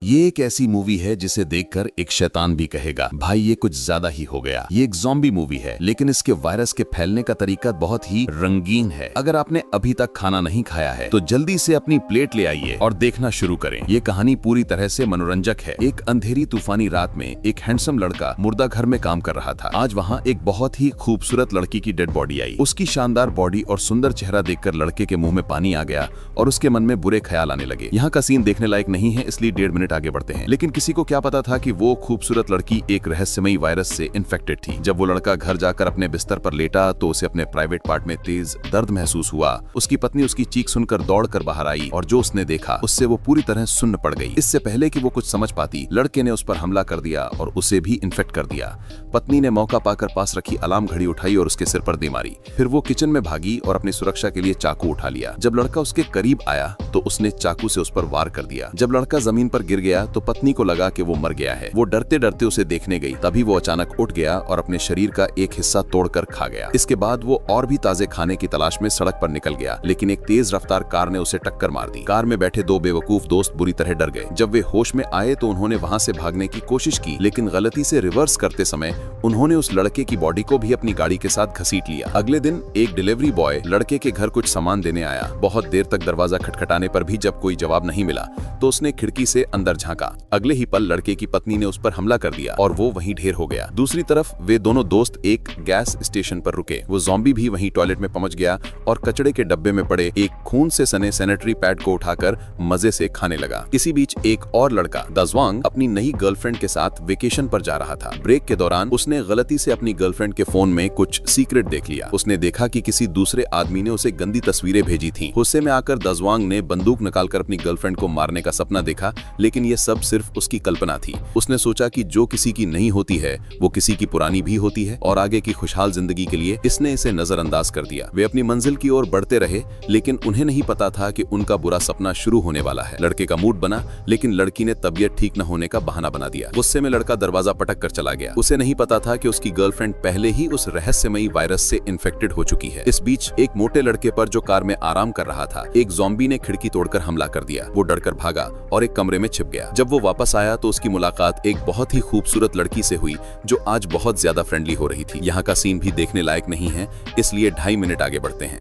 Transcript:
ये एक ऐसी मूवी है जिसे देखकर एक शैतान भी कहेगा भाई ये कुछ ज्यादा ही हो गया। ये एक ज़ॉम्बी मूवी है लेकिन इसके वायरस के फैलने का तरीका बहुत ही रंगीन है। अगर आपने अभी तक खाना नहीं खाया है तो जल्दी से अपनी प्लेट ले आइए और देखना शुरू करें। ये कहानी पूरी तरह से मनोरंजक है। एक अंधेरी तूफानी रात में एक हैंडसम लड़का मुर्दा घर में काम कर रहा था। आज वहाँ एक बहुत ही खूबसूरत लड़की की डेड बॉडी आई। उसकी शानदार बॉडी और सुंदर चेहरा देखकर लड़के के मुंह में पानी आ गया और उसके मन में बुरे ख्याल आने लगे। यहाँ का सीन देखने लायक नहीं है, इसलिए 1.5 मिनट आगे बढ़ते हैं। लेकिन किसी को क्या पता था कि वो खूबसूरत लड़की एक रहस्यमयी वायरस से इन्फेक्टेड थी। जब वो लड़का घर जाकर अपने बिस्तर पर लेटा तो उसे अपने प्राइवेट पार्ट में तेज दर्द महसूस हुआ। उसकी पत्नी उसकी चीख सुनकर दौड़कर बाहर आई और जो उसने देखा उससे वो पूरी तरह सुन्न पड़ गई। इससे पहले कि वो कुछ समझ पाती, लड़के ने उस पर हमला कर दिया और उसे भी इन्फेक्ट कर दिया। पत्नी ने मौका पाकर पास रखी अलार्म घड़ी उठाई और उसके सिर पर दे मारी। फिर वो किचन में भागी और अपनी सुरक्षा के लिए चाकू उठा लिया। जब लड़का उसके करीब आया तो उसने चाकू से उस पर वार कर दिया। जब लड़का जमीन पर गिर गया तो पत्नी को लगा कि वो मर गया है। वो डरते डरते उसे देखने गई, तभी वो अचानक उठ गया और अपने शरीर का एक हिस्सा तोड़कर खा गया। इसके बाद वो और भी ताजे खाने की तलाश में सड़क पर निकल गया, लेकिन एक तेज रफ्तार कार ने उसे टक्कर मार दी। कार में बैठे 2 बेवकूफ दोस्त बुरी तरह डर गए। जब वे होश में आए तो उन्होंने वहां से भागने की कोशिश की, लेकिन गलती से रिवर्स करते समय उन्होंने उस लड़के की बॉडी को भी अपनी गाड़ी के साथ घसीट लिया। अगले दिन एक डिलीवरी बॉय लड़के के घर कुछ सामान देने आया। बहुत देर तक दरवाजा खटखटाने पर भी जब कोई जवाब नहीं मिला तो उसने खिड़की से अंदर झांका। अगले ही पल लड़के की पत्नी ने उस पर हमला कर दिया और वो वहीं ढेर हो गया। दूसरी तरफ वे दोनों दोस्त एक गैस स्टेशन पर रुके। वो ज़ॉम्बी भी वहीं टॉयलेट में पहुंच गया और कचड़े के डब्बे में पड़े एक खून से सने सैनिटरी पैड को उठाकर मजे से खाने लगा। इसी बीच एक और लड़का दाज्वांग अपनी नई गर्लफ्रेंड के साथ वेकेशन पर जा रहा था। ब्रेक के दौरान उसने गलती से अपनी गर्लफ्रेंड के फोन में कुछ सीक्रेट देख लिया। उसने देखा कि किसी दूसरे आदमी ने उसे गंदी तस्वीरें भेजी थी। गुस्से में आकर दाज्वांग ने बंदूक निकालकर अपनी गर्लफ्रेंड को मारने का सपना देखा, लेकिन ये सब सिर्फ उसकी कल्पना थी। उसने सोचा कि जो किसी की नहीं होती है वो किसी की पुरानी भी होती है और आगे की खुशहाल जिंदगी के लिए इसने इसे नजरअंदाज कर दिया। वे अपनी मंजिल की ओर बढ़ते रहे, लेकिन उन्हें नहीं पता था कि उनका बुरा सपना शुरू होने वाला है। लड़के का मूड बना, लेकिन लड़की ने तबीयत ठीक न होने का बहाना बना दिया। गुस्से में लड़का दरवाजा पटक कर चला गया। उसे नहीं पता था कि उसकी गर्लफ्रेंड पहले ही उस रहस्यमयी वायरस से इन्फेक्टेड हो चुकी है। इस बीच एक मोटे लड़के पर जो कार में आराम कर रहा था, एक ज़ॉम्बी ने खिड़की तोड़कर हमला कर दिया। वो डरकर भागा और एक कमरे में छिप गया। जब वो वापस आया तो उसकी मुलाकात एक बहुत ही खूबसूरत लड़की से हुई जो आज बहुत ज्यादा फ्रेंडली हो रही थी। यहाँ का सीन भी देखने लायक नहीं है, इसलिए 2.5 मिनट आगे बढ़ते हैं।